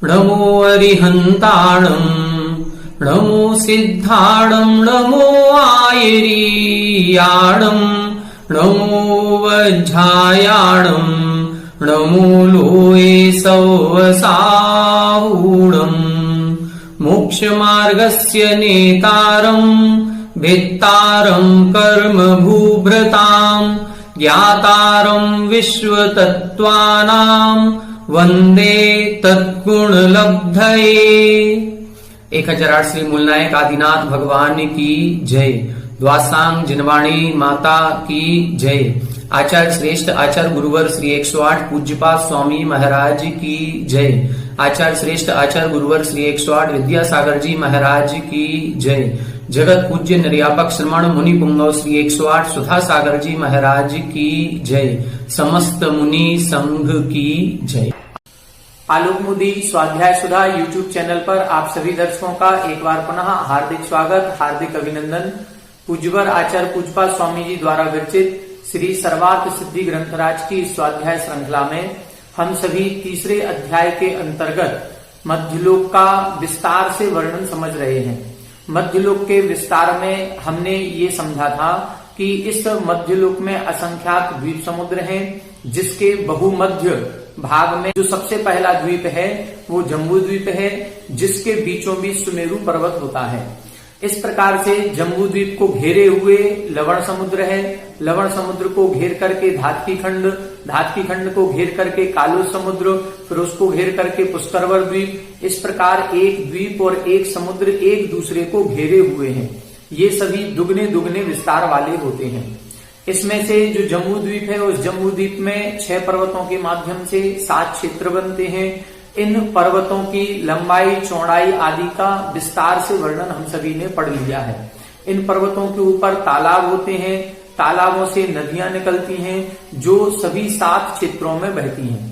नमो अरिहन्ताणम् नमो सिद्धाणम् नमो आयरीयाणम् नमो वज्झायाणम् नमो लोये सौवसाहूणम् मोक्षमार्गस्य नेतारम् वेत्तारम् कर्मभूभृताम् ज्ञातारम् विश्वतत्त्वानाम् वंदे तत्गुणलब्धये। 1008 श्री मूलनायक आदिनाथ भगवान की जय। द्वासांग जिनवाणी माता की जय। आचार्य श्रेष्ठ आचार्य गुरुवर श्री 108 पूज्यपाद स्वामी महाराज की जय। आचार्य श्रेष्ठ आचार्य गुरुवर श्री 108 विद्यासागर जी महाराज की जय। जगत पूज्य निर्यापक श्रमण मुनि पुंगव श्री 108 सुधा सागर जी महाराज की जय। समस्त मुनि संघ की जय। आलोक मोदी स्वाध्याय सुधा यूट्यूब चैनल पर आप सभी दर्शकों का एक बार पुनः हार्दिक स्वागत, हार्दिक अभिनंदन। पूज्यवर आचार्य पूज्यपाद स्वामी जी द्वारा विरचित श्री सर्वार्थ सिद्धि ग्रंथराज की स्वाध्याय श्रृंखला में हम सभी तीसरे अध्याय के अंतर्गत मध्यलोक का विस्तार से वर्णन समझ रहे हैं। मध्यलोक के विस्तार में हमने ये समझा था कि इस मध्यलोक में असंख्यात द्वीप समुद्र हैं, जिसके बहुमध्य भाग में जो सबसे पहला द्वीप है वो जम्बू द्वीप है, जिसके बीचों बीच सुमेरु पर्वत होता है। इस प्रकार से जम्बू द्वीप को घेरे हुए लवण समुद्र है, लवण समुद्र को घेर करके धातकी खंड, धातकी खंड को घेर करके कालो समुद्र, फिर उसको घेर करके पुष्करवर द्वीप। इस प्रकार एक द्वीप और एक समुद्र एक दूसरे को घेरे हुए हैं। ये सभी दुगने दुगने विस्तार वाले होते हैं। इसमें से जो जम्बू द्वीप है उस जम्बू द्वीप में 6 पर्वतों के माध्यम से 7 क्षेत्र बनते हैं। इन पर्वतों की लंबाई चौड़ाई आदि का विस्तार से वर्णन हम सभी ने पढ़ लिया है। इन पर्वतों के ऊपर तालाब होते हैं, तालाबों से नदियां निकलती हैं जो सभी 7 क्षेत्रों में बहती हैं।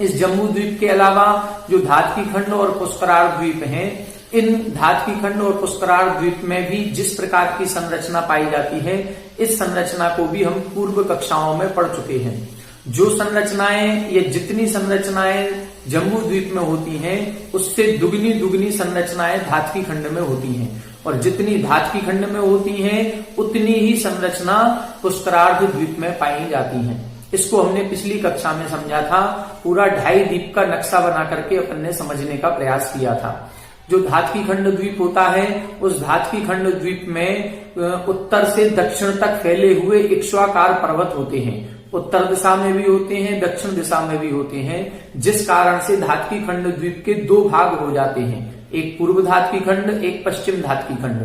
इस जम्बू द्वीप के अलावा जो धातकी खंड और पुष्करार द्वीप हैं, इन धातकी खंड और पुष्करार द्वीप में भी जिस प्रकार की संरचना पाई जाती है, इस संरचना को भी हम पूर्व कक्षाओं में पढ़ चुके हैं। जो संरचनाएं या जितनी संरचनाएं जम्बू द्वीप में होती हैं, उससे दुगनी दुगनी संरचनाएं धातकी खंड में होती हैं, और जितनी धातकी खंड में होती हैं उतनी ही संरचना पुष्करार्ध द्वीप में पाई जाती हैं। इसको हमने पिछली कक्षा में समझा था। पूरा 2.5 द्वीप का नक्शा बना करके अपन ने समझने का प्रयास किया था। जो धातकी खंड द्वीप होता है, उस धातकी खंड द्वीप में उत्तर से दक्षिण तक फैले हुए इक्ष्वाकार पर्वत होते हैं। उत्तर दिशा में भी होते हैं, दक्षिण दिशा में भी होते हैं, जिस कारण से धातकी खंड द्वीप के 2 भाग हो जाते हैं, एक पूर्व धातकी खंड, एक पश्चिम धातकी खंड।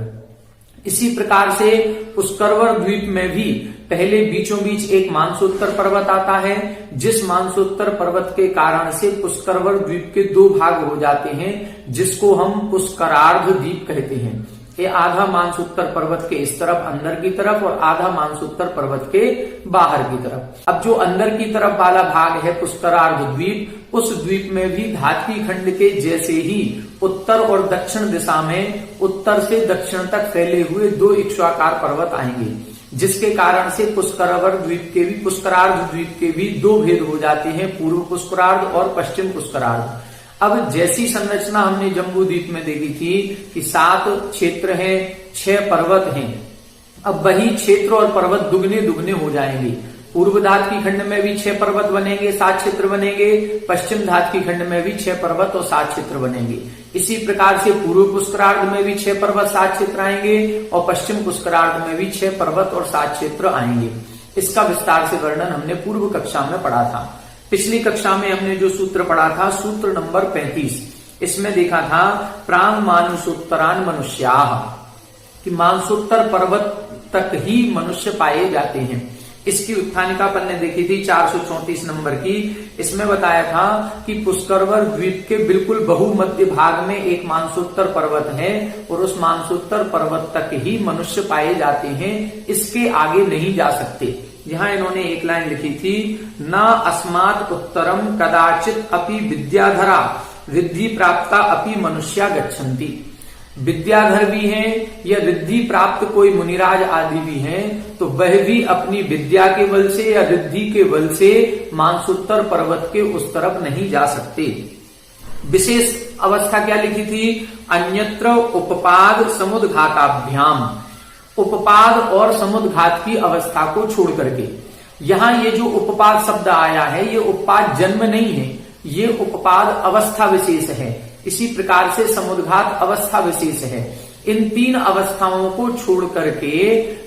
इसी प्रकार से पुष्करवर द्वीप में भी पहले बीचों बीच एक मानसोत्तर पर्वत आता है, जिस मानसोत्तर पर्वत के कारण से पुष्करवर द्वीप के 2 भाग हो जाते हैं, जिसको हम पुष्करार्ध द्वीप कहते हैं। ये आधा मानसोत्तर पर्वत के इस तरफ अंदर की तरफ और आधा मानसोत्तर पर्वत के बाहर की तरफ। अब जो अंदर की तरफ वाला भाग है पुष्करार्ध द्वीप, उस द्वीप में भी धातकी खंड के जैसे ही उत्तर और दक्षिण दिशा में उत्तर से दक्षिण तक फैले हुए 2 इक्ष्वाकार पर्वत आएंगे, जिसके कारण से पुष्करार्ध द्वीप के भी 2 भेद हो जाते हैं, पूर्व पुष्करार्ध और पश्चिम पुष्करार्ध। अब जैसी संरचना हमने जम्बू द्वीप में देखी थी कि 7 क्षेत्र हैं, 6 पर्वत हैं, अब वही क्षेत्र और पर्वत दुगने दुगने हो जाएंगे। पूर्व धातकी खंड में भी 6 पर्वत बनेंगे, 7 क्षेत्र बनेंगे, पश्चिम धातकी खंड में भी 6 पर्वत और 7 क्षेत्र बनेंगे। इसी प्रकार से पूर्व पुष्करार्ध में भी 6 पर्वत 7 क्षेत्र आएंगे और पश्चिम पुष्करार्ध में भी 6 पर्वत और 7 क्षेत्र आएंगे। इसका विस्तार से वर्णन हमने पूर्व कक्षा में पढ़ा था। पिछली कक्षा में हमने जो सूत्र पढ़ा था, सूत्र नंबर 35, इसमें देखा था प्रांग मानुषोत्तरान मनुष्याः, कि मानसोत्तर पर्वत तक ही मनुष्य पाए जाते हैं। इसकी उत्थानिका अपन ने देखी थी 434 नंबर की। इसमें बताया था कि पुष्करवर द्वीप के बिल्कुल बहुमध्य भाग में एक मानसोत्तर पर्वत है और उस मानसोत्तर पर्वत तक ही मनुष्य पाए जाते हैं, इसके आगे नहीं जा सकते। यहां इन्होंने एक लाइन लिखी थी, न अस्मात् उत्तरम कदाचित अपि विद्याधरा रिद्धि प्राप्ता अपि मनुष्या गच्छन्ति। विद्याधर भी हैं या रिद्धि प्राप्त कोई मुनिराज आदि भी हैं, तो वह भी अपनी विद्या के बल से या रिद्धि के बल से मानसोत्तर पर्वत के उस तरफ नहीं जा सकते। विशेष अवस्था क्या लिखी थी? अन्यत्र उपपाद समुद्घाताभ्याम, उपपाद और समुद्घात की अवस्था को छोड़ करके। यहां ये जो उपपाद शब्द आया है, ये उपपाद जन्म नहीं है, ये उपपाद अवस्था विशेष है। इसी प्रकार से समुद्घात अवस्था विशेष है। इन तीन अवस्थाओं को छोड़ करके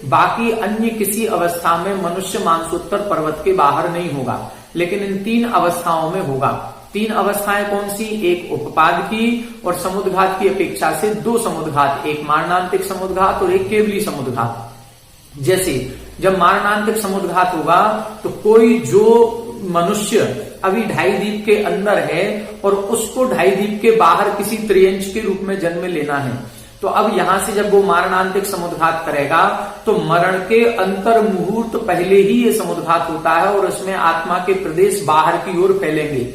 बाकी अन्य किसी अवस्था में मनुष्य मानसोत्तर पर्वत के बाहर नहीं होगा, लेकिन इन तीन अवस्थाओं में होगा। तीन अवस्थाएं कौन सी? एक उपपाद की और समुद्घात की अपेक्षा से दो समुद्घात, एक मारणांतिक समुद्घात और एक केवली समुद्घात। जैसे जब मारणांतिक समुद्घात होगा तो कोई जो मनुष्य अभी ढाई द्वीप के अंदर है और उसको ढाई द्वीप के बाहर किसी त्रियंश के रूप में जन्म लेना है, तो अब यहां से जब वो मारणांतिक समुद्घात करेगा तो मरण के अंतर मुहूर्त पहले ही ये समुद्घात होता है और उसमें आत्मा के प्रदेश बाहर की ओर फैलेंगे।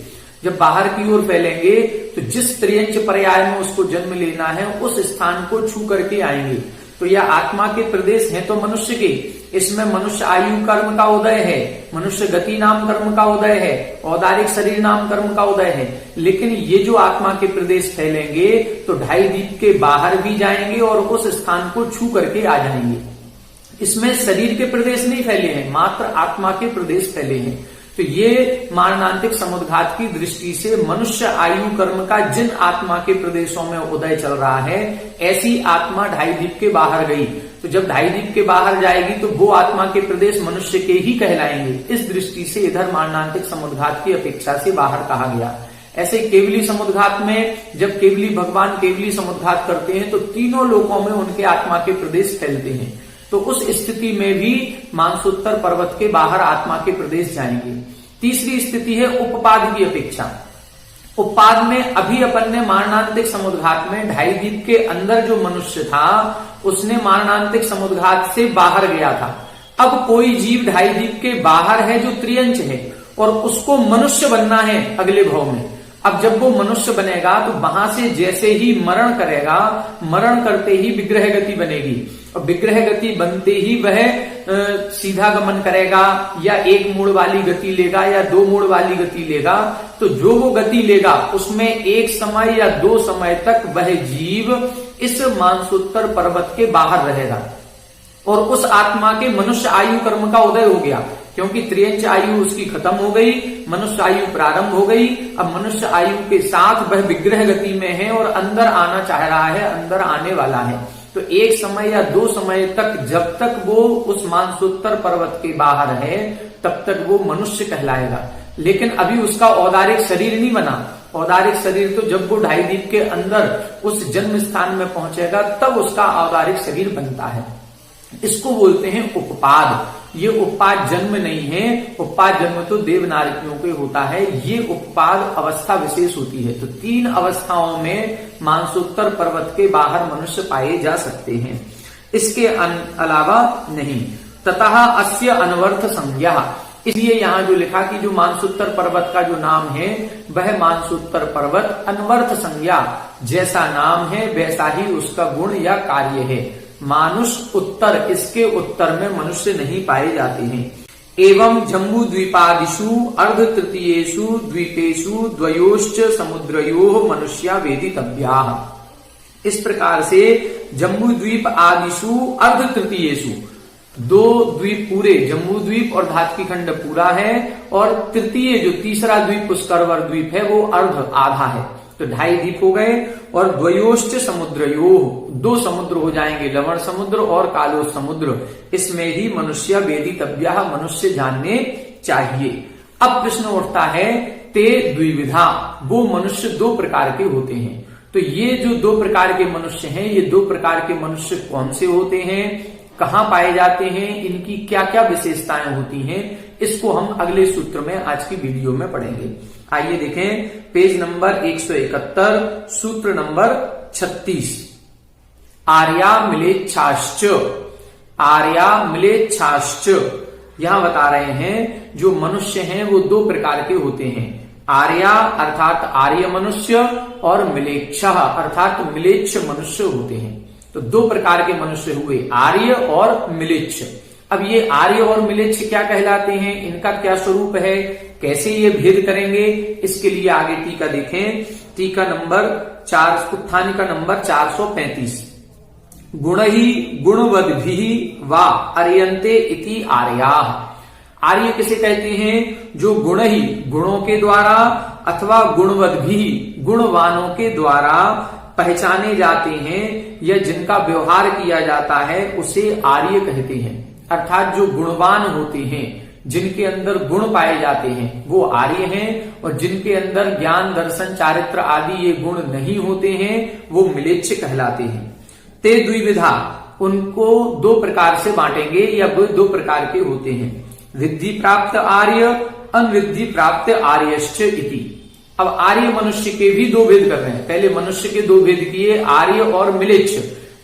जब बाहर की ओर फैलेंगे तो जिस त्रियंश पर्याय में उसको जन्म लेना है उस स्थान को छू करके आएंगे। तो यह आत्मा के प्रदेश हैं तो मनुष्य के, इसमें मनुष्य आयु कर्म का उदय है, मनुष्य गति नाम कर्म का उदय है, औदारिक शरीर नाम कर्म का उदय है। लेकिन ये जो आत्मा के प्रदेश फैलेंगे तो ढाई द्वीप के बाहर भी जाएंगे और उस स्थान को छू करके आ जाएंगे। इसमें शरीर के प्रदेश नहीं फैले हैं, मात्र आत्मा के प्रदेश फैले हैं। तो ये मारणांतिक समुद्घात की दृष्टि से मनुष्य आयु कर्म का जिन आत्मा के प्रदेशों में उदय चल रहा है, ऐसी आत्मा ढाई द्वीप के बाहर गई। तो जब ढाई द्वीप के बाहर जाएगी तो वो आत्मा के प्रदेश मनुष्य के ही कहलाएंगे। इस दृष्टि से इधर मारणांतिक समुद्घात की अपेक्षा से बाहर कहा गया। ऐसे केवली समुद्घात में जब केवली भगवान केवली समुद्घात करते हैं तो तीनों लोकों में उनके आत्मा के प्रदेश फैलते हैं। तो उस स्थिति में भी मानसोत्तर पर्वत के बाहर आत्मा के प्रदेश जाएंगे। तीसरी स्थिति है उपपाद की अपेक्षा। उपपाद में अभी अपन ने मारणांतिक समुद्घात में ढाई द्वीप के अंदर जो मनुष्य था उसने मारणांतिक समुद्घात से बाहर गया था। अब कोई जीव ढाई द्वीप के बाहर है जो त्रियंच है और उसको मनुष्य बनना है अगले भाव में। अब जब वो मनुष्य बनेगा तो वहां से जैसे ही मरण करेगा, मरण करते ही विग्रह गति बनेगी और विग्रह गति बनते ही वह सीधा गमन करेगा या एक मोड़ वाली गति लेगा या दो मोड़ वाली गति लेगा। तो जो वो गति लेगा उसमें एक समय या दो समय तक वह जीव इस मानसोत्तर पर्वत के बाहर रहेगा और उस आत्मा के मनुष्य आयु कर्म का उदय हो गया, क्योंकि त्रियंच आयु उसकी खत्म हो गई, मनुष्य आयु प्रारंभ हो गई। अब मनुष्य आयु के साथ वह विग्रह गति में है और अंदर आना चाह रहा है, अंदर आने वाला है। तो एक समय या दो समय तक जब तक वो उस मानसोत्तर पर्वत के बाहर है तब तक वो मनुष्य कहलाएगा। लेकिन अभी उसका औदारिक शरीर नहीं बना। औदारिक शरीर तो जब वो ढाई द्वीप के अंदर उस जन्म स्थान में पहुंचेगा तब उसका औदारिक शरीर बनता है। इसको बोलते हैं उपपाद। ये उपपाद जन्म नहीं है, उपपाद जन्म तो देव नारकियों के होता है, ये उपपाद अवस्था विशेष होती है। तो तीन अवस्थाओं में मानसोत्तर पर्वत के बाहर मनुष्य पाए जा सकते हैं, इसके अलावा नहीं। ततः अस्य अनवर्थ संज्ञा, इसलिए यहाँ जो लिखा कि जो मानसोत्तर पर्वत का जो नाम है वह मानसोत्तर पर्वत अनवर्थ संज्ञा, जैसा नाम है वैसा ही उसका गुण या कार्य है। मानुष उत्तर, इसके उत्तर में मनुष्य नहीं पाए जाते हैं। एवं जम्बू द्वीपादिषु अर्ध तृतीयेषु द्वीपेषु द्वयोश्च समुद्रयोः मनुष्या वेदितव्याः। इस प्रकार से जम्बू द्वीप आदिषु अर्ध तृतीयेषु, दो द्वीप पूरे, जम्बू द्वीप और धात्की खंड पूरा है और तृतीय जो तीसरा द्वीप पुष्करवर द्वीप है वो अर्ध आधा है। तो ढाई द्वीप हो गए और द्वयोश्च समुद्रयोः, दो समुद्र हो जाएंगे, लवण समुद्र और कालो समुद्र। इसमें ही मनुष्य वेदितव्यः, मनुष्य जानने चाहिए। अब प्रश्न उठता है ते द्विविधा, वो मनुष्य दो प्रकार के होते हैं। तो ये जो दो प्रकार के मनुष्य हैं, ये दो प्रकार के मनुष्य कौन से होते हैं, कहाँ पाए जाते हैं, इनकी क्या क्या विशेषताएं होती हैं, इसको हम अगले सूत्र में आज की वीडियो में पढ़ेंगे। आइए देखें पेज नंबर 171 सूत्र नंबर 36। आर्या मिलेच्छाश्च, आर्या मिलेच्छाश्च, यहां बता रहे हैं जो मनुष्य हैं वो दो प्रकार के होते हैं। आर्या अर्थात आर्य मनुष्य और मिलेच्छ अर्थात मिलेच्छ मनुष्य होते हैं। तो दो प्रकार के मनुष्य हुए, आर्य और मिलेच्छ। अब ये आर्य और मिलेच्छ क्या कहलाते हैं, इनका क्या स्वरूप है, कैसे ये भेद करेंगे, इसके लिए आगे टीका देखें। टीका नंबर 4, उत्थानिका नंबर 435। गुण ही गुणवद्भि वा अर्यन्ते इति आर्याः। आर्य किसे कहते हैं? जो गुण ही गुणों के द्वारा अथवा गुणवद्भि गुणवानों के द्वारा पहचाने जाते हैं या जिनका व्यवहार किया जाता है उसे आर्य कहते हैं। अर्थात जो गुणवान होते हैं, जिनके अंदर गुण पाए जाते हैं वो आर्य हैं, और जिनके अंदर ज्ञान दर्शन चारित्र आदि ये गुण नहीं होते हैं वो म्लेच्छ कहलाते हैं। ते द्विविधा, उनको दो प्रकार से बांटेंगे या वो दो प्रकार के होते हैं। रिद्धि प्राप्त आर्य, अनरिद्धि प्राप्त आर्यश्च इति। अब आर्य मनुष्य के भी दो भेद कर रहे हैं। पहले मनुष्य के दो भेद किए, आर्य और म्लेच्छ।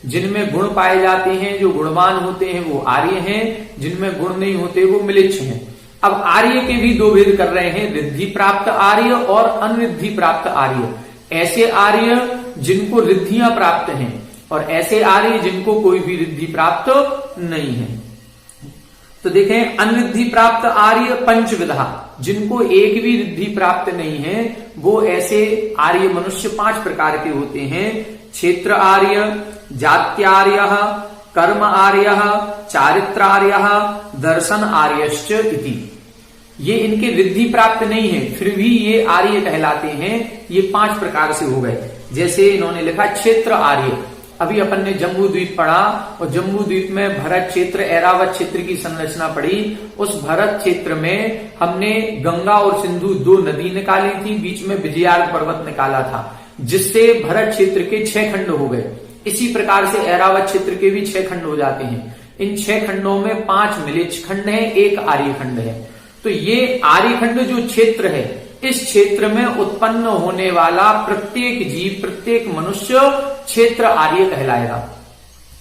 जिनमें गुण पाए जाते हैं, जो गुणवान होते हैं वो आर्य हैं, जिनमें गुण नहीं होते वो म्लेच्छ हैं। अब आर्य के भी दो भेद कर रहे हैं, रिद्धि प्राप्त आर्य और अनरिद्धि प्राप्त आर्य। ऐसे आर्य जिनको रिद्धियां प्राप्त हैं और ऐसे आर्य जिनको कोई भी रिद्धि प्राप्त नहीं है। तो देखें, अनरिद्धि प्राप्त आर्य पंचविधा, जिनको एक भी रिद्धि प्राप्त नहीं है वो ऐसे आर्य मनुष्य 5 प्रकार के होते हैं। क्षेत्र आर्य, जात्यार्य, कर्म आर्य, चारित्रार्य, दर्शन आर्यश्च इति। ये इनके रिद्धि प्राप्त नहीं है फिर भी ये आर्य कहलाते हैं। ये 5 प्रकार से हो गए। जैसे इन्होंने लिखा क्षेत्र आर्य। अभी अपन ने जम्बू द्वीप पढ़ा और जम्बू द्वीप में भरत क्षेत्र, ऐरावत क्षेत्र की संरचना पढ़ी। उस भरत क्षेत्र में हमने गंगा और सिंधु 2 नदी निकाली थी, बीच में विजयार्क पर्वत निकाला था, जिससे भरत क्षेत्र के 6 खंड हो गए। इसी प्रकार से ऐरावत क्षेत्र के भी 6 खंड हो जाते हैं। इन 6 खंडों में 5 म्लेच्छ खंड है, 1 आर्य खंड है। तो ये आर्य खंड जो क्षेत्र है, इस क्षेत्र में उत्पन्न होने वाला प्रत्येक जीव, प्रत्येक मनुष्य क्षेत्र आर्य कहलाएगा।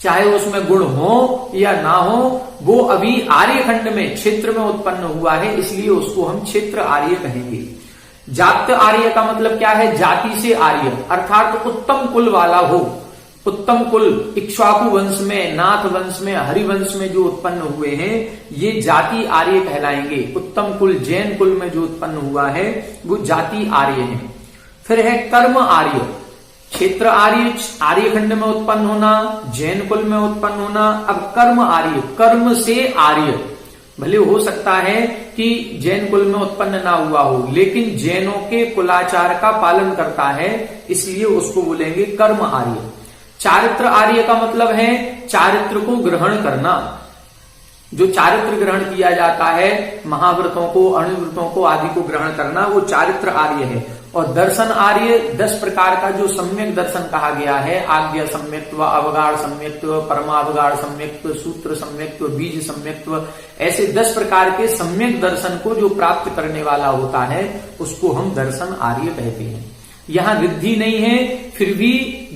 चाहे उसमें गुण हो या ना हो, वो अभी आर्य खंड में क्षेत्र में उत्पन्न हुआ है, इसलिए उसको हम क्षेत्र आर्य कहेंगे। जात आर्य का मतलब क्या है? जाति से आर्य, अर्थात उत्तम कुल वाला हो। उत्तम कुल इक्ष्वाकु वंश में, नाथ वंश में, हरिवंश में जो उत्पन्न हुए हैं ये जाति आर्य कहलाएंगे। उत्तम कुल जैन कुल में जो उत्पन्न हुआ है वो जाति आर्य है। फिर है कर्म आर्य। क्षेत्र आर्य, आर्य खंड में उत्पन्न होना, जैन कुल में उत्पन्न होना। अब कर्म आर्य, कर्म से आर्य। भले हो सकता है कि जैन कुल में उत्पन्न ना हुआ हो, लेकिन जैनों के कुलाचार का पालन करता है, इसलिए उसको बोलेंगे कर्म आर्य। चारित्र आर्य का मतलब है चारित्र को ग्रहण करना। जो चारित्र ग्रहण किया जाता है, महाव्रतों को, अणुव्रतों को आदि को ग्रहण करना, वो चारित्र आर्य है। और दर्शन आर्य 10 प्रकार का जो सम्यक दर्शन कहा गया है, आज्ञा सम्यक्त्व, अवगाढ़ सम्यक्त्व, परमावगाढ़ सम्यक्त्व, सूत्र सम्यक्त्व, बीज सम्यक्त्व, ऐसे 10 प्रकार के सम्यक दर्शन को जो प्राप्त करने वाला होता है उसको हम दर्शन आर्य कहते हैं। यहां रिद्धि नहीं है, फिर भी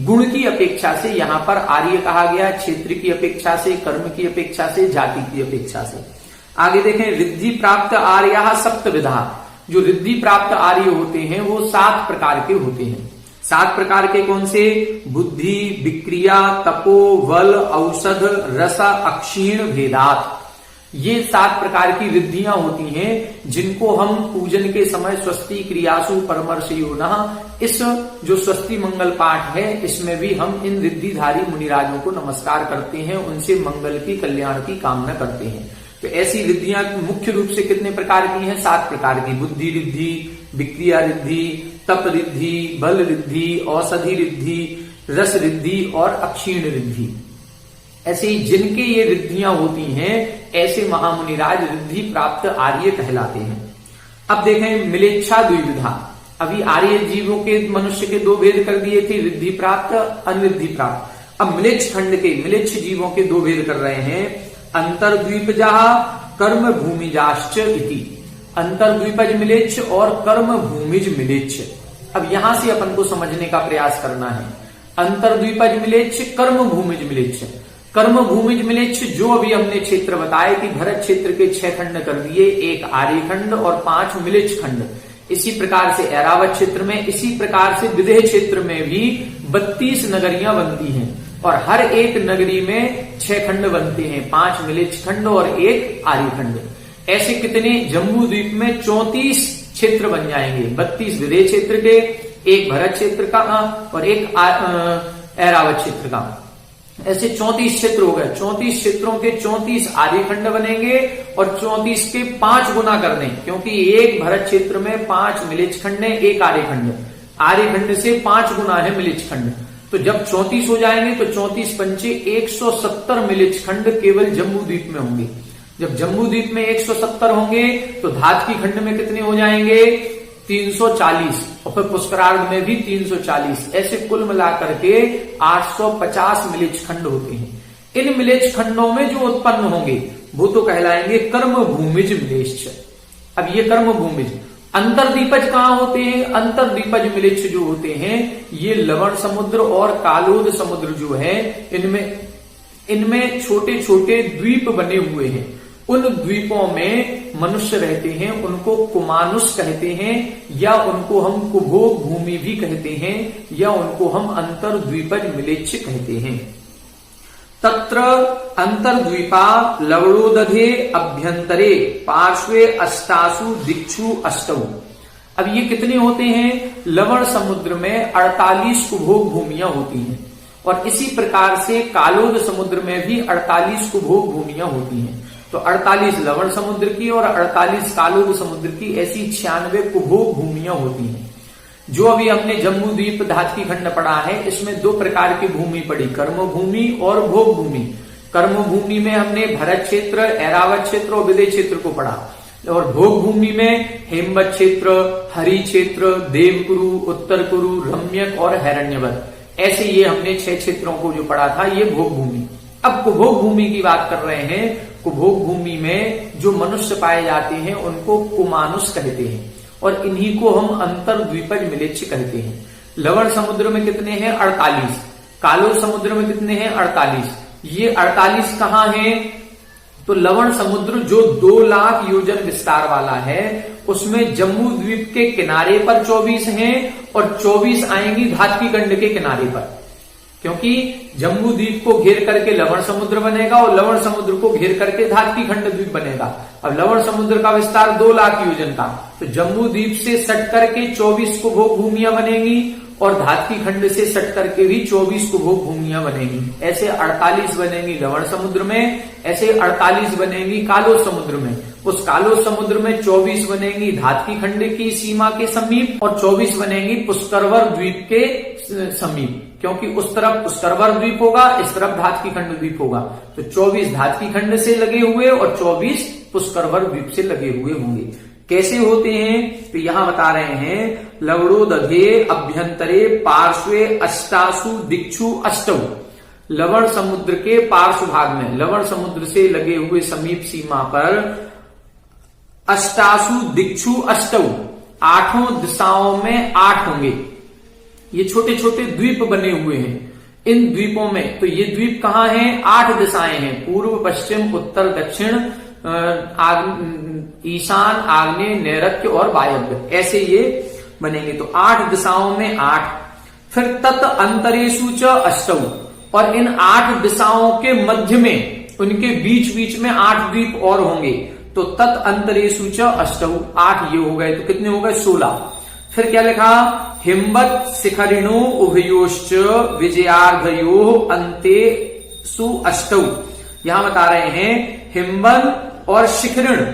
गुण की अपेक्षा से यहां पर आर्य कहा गया, क्षेत्र की अपेक्षा से, कर्म की अपेक्षा से, जाति की अपेक्षा से। आगे देखें, रिद्धि प्राप्त आर्या सप्तविधा। जो रिद्धि प्राप्त आर्य होते हैं वो 7 प्रकार के होते हैं। 7 प्रकार के कौन से? बुद्धि, विक्रिया, तपो, बल, औषध, रस, अक्षीण, भेदात। ये 7 प्रकार की रिद्धियां होती हैं जिनको हम पूजन के समय स्वस्ति क्रियासु परमर्शयोनः, इस जो स्वस्ति मंगल पाठ है इसमें भी हम इन रिद्धिधारी मुनिराजों को नमस्कार करते हैं, उनसे मंगल की, कल्याण की कामना करते हैं। तो ऐसी रिद्धियां मुख्य रूप से कितने प्रकार की हैं? 7 प्रकार की। बुद्धि रिद्धि, विक्रिया रिद्धि, तप रिद्धि, बल रिद्धि, औषधि रिद्धि, रस रिद्धि और अक्षीण रिद्धि। ऐसे ही जिनके ये रिद्धियां होती हैं ऐसे महामुनिराज रिद्धि प्राप्त आर्य कहलाते हैं। अब देखें, मिलेच्छा द्विविधा। अभी आर्य जीवों के, मनुष्य के 2 भेद कर दिए थे, रिद्धि प्राप्त, अनरिद्धि प्राप्त। अब मिलेच्छ खंड के, मिलेच्छ जीवों के 2 भेद कर रहे हैं। अंतर्द्वीपजा, कर्म भूमिजाश्च इति। अंतर्द्वीपज मिलेच्छ और कर्म भूमिज मिलेच्छ। अब यहां से अपन को समझने का प्रयास करना है। अंतर्द्वीपज मिलेच्छ, कर्म भूमिज मिलेच्छ। कर्म भूमिज मिलेच्छ जो अभी हमने क्षेत्र बताए कि भरत क्षेत्र के 6 खंड कर दिए, 1 आर्य खंड और 5 मिलेच्छ खंड। इसी प्रकार से ऐरावत क्षेत्र में, इसी प्रकार से विदेह क्षेत्र में भी 32 नगरियां बनती हैं और हर एक नगरी में 6 खंड बनते हैं, 5 मिलेच्छ खंड और 1 आर्य खंड। ऐसे कितने? जम्बू द्वीप में 34 क्षेत्र बन जाएंगे, 32 विदेह क्षेत्र के, एक भरत क्षेत्र का और एक ऐरावत क्षेत्र का। ऐसे 34 क्षेत्र हो गए। 34 क्षेत्रों के 34 आर्यखंड बनेंगे और 34 के 5 गुना कर दें, क्योंकि एक भरत क्षेत्र में 5 मिलिच खंड है, एक आर्यखंड। आर्यखंड से 5 गुना है मिलिच खंड। तो जब 34 हो जाएंगे तो 34 पंचे 170 मिलिच खंड केवल जम्बू द्वीप में होंगे। जब जम्बू द्वीप में 170 होंगे तो धातकी खंड में कितने हो जाएंगे? 340, और फिर पुष्करार्ध में भी 340। ऐसे कुल मिलाकर के 850 मिलिच खंड होते हैं। इन मिलिच खंडों में जो उत्पन्न होंगे वो तो कहलाएंगे कर्म भूमिज मिलेच्छ। अब ये कर्म भूमिज अंतरदीपज कहाँ होते हैं? अंतरदीपज मिलिच्छ जो होते हैं ये लवण समुद्र और कालोद समुद्र जो है इनमें छोटे छोटे द्वीप बने हुए हैं। उन द्वीपों में मनुष्य रहते हैं, उनको कुमानुस कहते हैं, या उनको हम कुभोग भूमि भी कहते हैं, या उनको हम अंतरद्वीपज मिलिच्छ कहते हैं। तत्र अंतर्द्वीपा लवणोदधे अभ्यंतरे पार्श्वे अष्टासु दिक्षु अष्टौ। अब ये कितने होते हैं? लवण समुद्र में 48 कुभोग भूमियां होती हैं, और इसी प्रकार से कालोद समुद्र में भी 48 कुभोग भूमियां होती हैं। तो 48 लवण समुद्र की और 48 कालोद समुद्र की, ऐसी 96 कुभोग भूमियां होती हैं। जो अभी हमने जम्बू द्वीप धातकी खंड पढ़ा है, इसमें 2 प्रकार की भूमि पढ़ी, कर्म भूमि और भोग भूमि। कर्म भूमि में हमने भरत क्षेत्र, ऐरावत क्षेत्र और विदेह क्षेत्र को पढ़ा, और भोग भूमि में हेमवत क्षेत्र, हरि क्षेत्र, देवकुरु, उत्तर कुरु, रम्यक और हैरण्यवत। ऐसे ये हमने 6 क्षेत्रों को जो पढ़ा था, ये भोग भूमि। अब कुभोग भूमि की बात कर रहे हैं। कुभोग भूमि में जो मनुष्य पाए जाते हैं उनको कुमानुस कहते हैं, और इन्हीं को हम अंतरद्वीपज मिलिच्छ कहते हैं। लवण समुद्र में कितने हैं? 48। कालो समुद्र में कितने हैं? 48। ये 48 कहाँ हैं? तो लवण समुद्र जो 2 लाख योजन विस्तार वाला है, उसमें जम्बू द्वीप के किनारे पर 24 हैं और 24 आएंगी धातकी खंड के किनारे पर, क्योंकि जम्बू द्वीप को घेर करके लवण समुद्र बनेगा और लवण समुद्र को घेर करके धातकी खंड द्वीप बनेगा। अब लवण समुद्र का विस्तार 2 लाख योजन का, तो जम्बू द्वीप से सट करके 24 कुभोग भूमियां बनेगी और धातकी खंड से सट करके भी 24 कुभोग भूमियां बनेगी। ऐसे 48 बनेंगी लवण समुद्र में, ऐसे 48 बनेंगी कालो समुद्र में। उस कालो समुद्र में 24 बनेंगी धातकी खंड की सीमा के समीप और 24 बनेंगी पुष्करवर द्वीप के समीप, क्योंकि उस तरफ पुष्करवर द्वीप होगा, इस तरफ धातकी खंड द्वीप होगा। तो 24 धातकी खंड से लगे हुए और 24 पुष्करवर द्वीप से लगे हुए होंगे। कैसे होते हैं? तो यहां बता रहे हैं, लवणोदधे अभ्यंतरे पार्श्वे अष्टासु दिक्षु अष्टौ। लवण समुद्र के पार्श्व भाग में, लवण समुद्र से लगे हुए समीप सीमा पर अष्टासु दिक्षु अष्टौ, 8 दिशाओं में 8 होंगे। ये छोटे छोटे द्वीप बने हुए हैं। इन द्वीपों में, तो ये द्वीप कहाँ हैं? 8 दिशाएं हैं, पूर्व, पश्चिम, उत्तर, दक्षिण, ईशान, आग्नेय, नैऋत्य और वायव्य। ऐसे ये बनेंगे। तो 8 दिशाओं में 8। फिर तत् अंतरेषु च अष्टौ, और इन 8 दिशाओं के मध्य में, उनके बीच बीच में 8 द्वीप और होंगे। तो तत् अंतरेषु च अष्टौ, 8 ये हो गए, तो कितने हो गए? 16। फिर क्या लिखा? हिमवत शिखरिणो उभयोश्च विजयार्घयो अंते सु अष्टौ। यहां बता रहे हैं हिमवन और शिखरिण,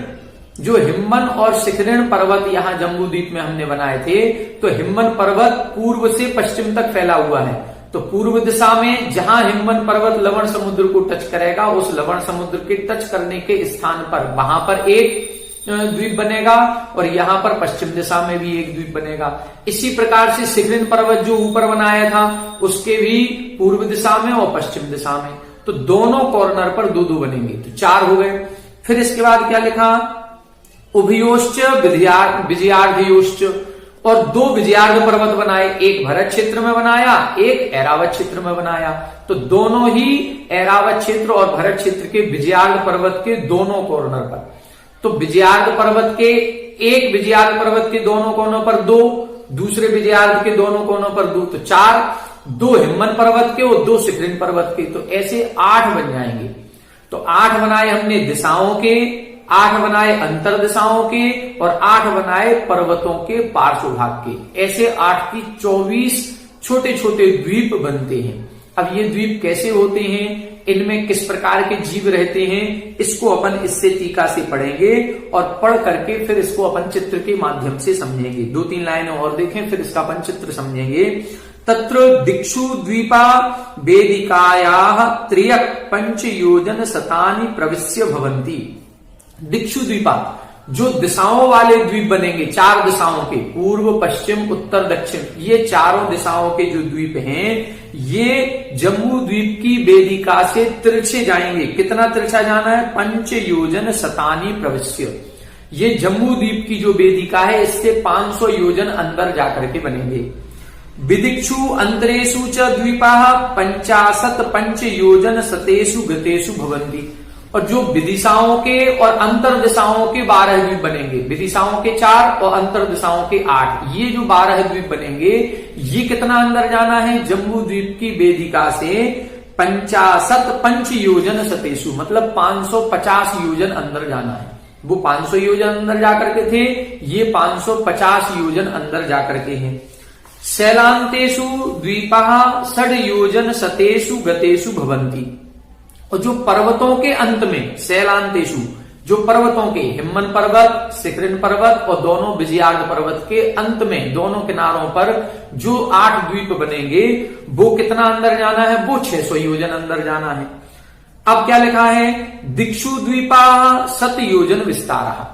जो हिमवन और शिखरिण पर्वत यहां जम्बू द्वीप में हमने बनाए थे, तो हिमवन पर्वत पूर्व से पश्चिम तक फैला हुआ है। तो पूर्व दिशा में जहां हिमवन पर्वत लवण समुद्र को टच करेगा, उस लवण समुद्र के टच करने के स्थान पर वहां पर एक द्वीप बनेगा, और यहां पर पश्चिम दिशा में भी एक द्वीप बनेगा। इसी प्रकार से शिखरिण पर्वत जो ऊपर बनाया था, उसके भी पूर्व दिशा में और पश्चिम दिशा में, तो दोनों कॉर्नर पर 2-2 बनेंगे, तो 4 हो गए। फिर इसके बाद क्या लिखा? उभयोश्च विजयार्घयोश्च, और 2 विजयार्घ पर्वत बनाए, एक भरत क्षेत्र में बनाया, एक ऐरावत क्षेत्र में बनाया। तो दोनों ही ऐरावत क्षेत्र और भरत क्षेत्र के विजयार्घ पर्वत के दोनों कॉर्नर पर, तो विजयार्घ पर्वत के, एक विजयार्घ पर्वत के दोनों कोनों पर 2, दूसरे विजयार्घ के दोनों कोनों पर 2, तो 4, 2 हिमवन पर्वत के और 2 शिखरिण पर्वत के, तो ऐसे 8 बन जाएंगे। तो 8 बनाए हमने दिशाओं के, 8 बनाए अंतर दिशाओं के और 8 बनाए पर्वतों के पार्श्व भाग के। ऐसे 8 की 24 छोटे छोटे द्वीप बनते हैं। अब ये द्वीप कैसे होते हैं, इनमें किस प्रकार के जीव रहते हैं, इसको अपन इससे टीका से पढ़ेंगे और पढ़ करके फिर इसको अपन चित्र के माध्यम से समझेंगे। 2-3 लाइनें और देखें फिर इसका अपन चित्र समझेंगे। तत्र दिक्षु द्वीपा वेदिकायाः त्र्यक् पंच योजन शतानि प्रविश्य भवन्ति। दिक्षु द्वीपा जो दिशाओं वाले द्वीप बनेंगे, 4 दिशाओं के, पूर्व पश्चिम उत्तर दक्षिण, ये चारों दिशाओं के जो द्वीप हैं ये जम्बू द्वीप की वेदिका से तिरछे जाएंगे। कितना तिरछा जाना है, 5 योजन शतानि प्रविश्य। ये जम्बू द्वीप की जो वेदिका है इससे 500 योजन अंदर जाकर के बनेंगे। विदिक्षु अंतरेषु च द्वीपाः 50 पंच योजन शतेषु गतेषु भवन्ति। और जो विदिशाओं के और अंतर दिशाओं के 12 द्वीप बनेंगे, विदिशाओं के 4 और अंतर दिशाओं के 8, ये जो 12 द्वीप बनेंगे ये कितना अंदर जाना है, जम्बू द्वीप की वेदिका से 50 पंच योजन शतेषु, मतलब 550 योजन अंदर जाना है। वो 500 योजन अंदर जाकर के थे, ये 550 योजन अंदर जाकर के हैं। शैलांतेषु द्वीपाः 6 योजन शतेषु गतेषु भवन्ति। और जो पर्वतों के अंत में, शैलांतेषु जो पर्वतों के, हिम्मन पर्वत, शिखरिन पर्वत और दोनों विजयार्ध पर्वत के अंत में दोनों किनारों पर जो 8 द्वीप बनेंगे वो कितना अंदर जाना है, वो 600 योजन अंदर जाना है। अब क्या लिखा है, दिक्षु द्वीपा 7 योजन विस्तारः।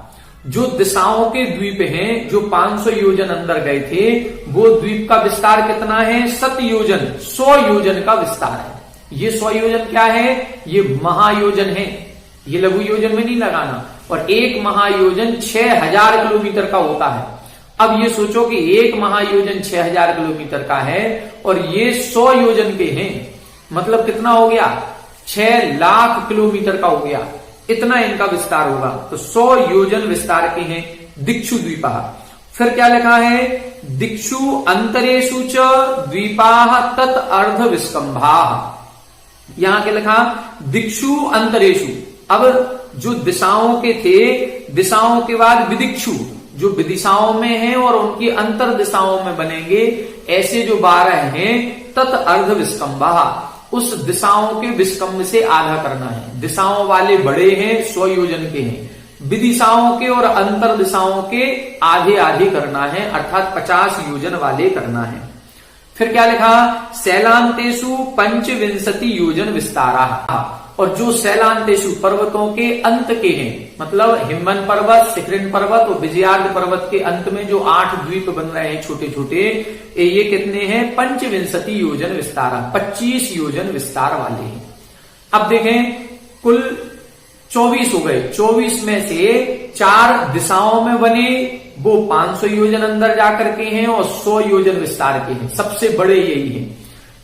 जो दिशाओं के द्वीप हैं जो 500 योजन अंदर गए थे वो द्वीप का विस्तार कितना है, 7 योजन, 100 योजन का विस्तार है। ये 100 योजन क्या है, ये महायोजन है, ये लघु योजन में नहीं लगाना। और एक महायोजन 6000 किलोमीटर का होता है। अब ये सोचो कि एक महायोजन 6000 किलोमीटर का है और ये 100 योजन के हैं, मतलब कितना हो गया, 6 लाख किलोमीटर का हो गया। इतना इनका विस्तार होगा। तो 100 योजन विस्तार के हैं दिक्षु द्वीपा। फिर क्या लिखा है, दिक्षु अंतरेषु च द्वीपाः तत् अर्ध विस्कंभाः। यहां क्या लिखा, दिक्षु अंतरेषु। अब जो दिशाओं के थे, दिशाओं के बाद विदिक्षु जो विदिशाओं में हैं और उनकी अंतर दिशाओं में बनेंगे, ऐसे जो 12 हैं तत् अर्ध विस्कंभाः। उस दिशाओं के विस्कंभ से आधा करना है। दिशाओं वाले बड़े हैं, 100 योजन के हैं, विदिशाओं के और अंतर दिशाओं के आधे आधे करना है, अर्थात 50 योजन वाले करना है। फिर क्या लिखा, शैलांतेषु 25 योजन विस्तारः। और जो शैलांतेषु पर्वतों के अंत के हैं, मतलब हिम्मन पर्वत, शिखरिन पर्वत और विजयार्ध पर्वत के अंत में जो 8 द्वीप बन रहे हैं छोटे छोटे, ये कितने हैं, 25 योजन विस्तारः, 25 योजन विस्तार वाले हैं। अब देखें कुल 24 हो गए। 24 में से 4 दिशाओं में बने, वो 500 योजन अंदर जाकर के हैं और 100 योजन विस्तार के हैं, सबसे बड़े यही हैं।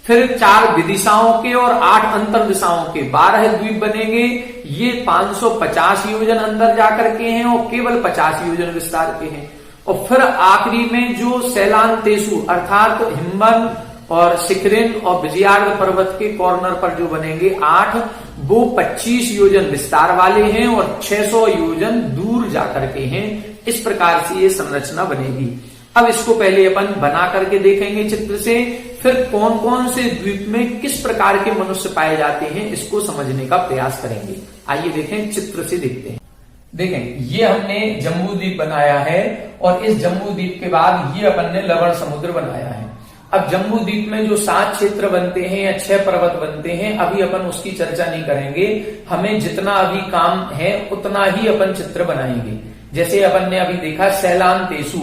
फिर 4 विदिशाओं के और 8 अंतर दिशाओं के 12 द्वीप बनेंगे, ये 550 योजन अंदर जाकर के हैं और केवल 50 योजन विस्तार के हैं। और फिर आखिरी में जो शैलांतेषु अर्थात हिम्मन और शिखरिन और विजयार्ध पर्वत के कॉर्नर पर जो बनेंगे 8, वो 25 योजन विस्तार वाले हैं और 600 योजन दूर जाकर के हैं। इस प्रकार से ये संरचना बनेगी। अब इसको पहले अपन बना करके देखेंगे चित्र से, फिर कौन कौन से द्वीप में किस प्रकार के मनुष्य पाए जाते हैं इसको समझने का प्रयास करेंगे। आइए देखें, चित्र से देखते हैं। देखें, ये हमने जम्बू द्वीप बनाया है और इस जम्बू द्वीप के बाद ये अपन ने लवण समुद्र बनाया है। अब जम्बू द्वीप में जो 7 क्षेत्र बनते हैं या 6 पर्वत बनते हैं, अभी अपन उसकी चर्चा नहीं करेंगे। हमें जितना अभी काम है उतना ही अपन चित्र बनाएंगे। जैसे अपन ने अभी देखा शैलांतेषु,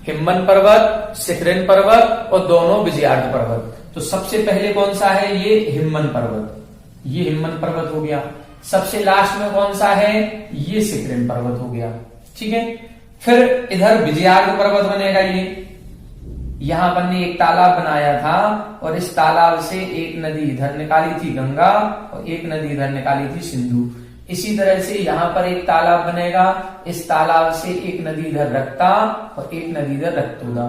हिम्मन पर्वत, शिखरिन पर्वत और दोनों विजयार्ध पर्वत। तो सबसे पहले कौन सा है, ये हिम्मन पर्वत, ये हिम्मन पर्वत हो गया। सबसे लास्ट में कौन सा है, ये शिखरिन पर्वत हो गया। ठीक है, फिर इधर विजयार्ध पर्वत बनेगा। ये यहां अपन ने एक तालाब बनाया था और इस तालाब से एक नदी इधर निकाली थी, गंगा, और एक नदी इधर निकाली थी, सिंधु। इसी तरह से यहाँ पर एक तालाब बनेगा, इस तालाब से एक नदी इधर रक्ता और एक नदी इधर रक्तोदा,